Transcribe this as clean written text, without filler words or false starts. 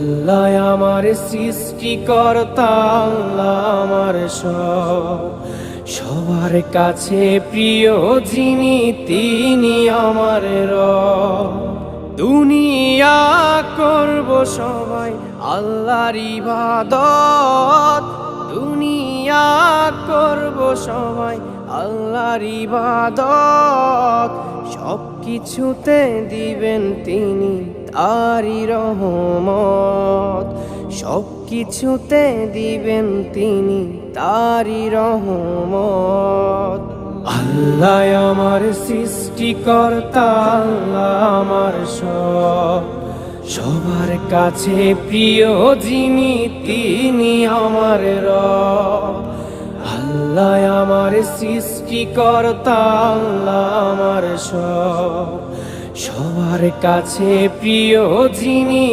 আল্লাহ আমার সৃষ্টিকর্তা, আল্লাহ আমার সব, সবার কাছে প্রিয় যিনি তিনি আমার রব। দুনিয়া করব সবাই আল্লাহর ইবাদত, দুনিয়া করব সবাই আল্লাহর ইবাদত, সব কিছুতে দিবেন তিনি তারই রহমত, সব কিছুতে দিবেন তিনি তারই রহমত। আল্লাহ আমার সৃষ্টিকর্তা, আল্লাহ আমার সব, সবার কাছে প্রিয় যিনি তিনি আমার রব। আল্লাহ আমার সৃষ্টিকর্তা, আল্লাহ আমার সব, সবার কাছে প্রিয় যিনি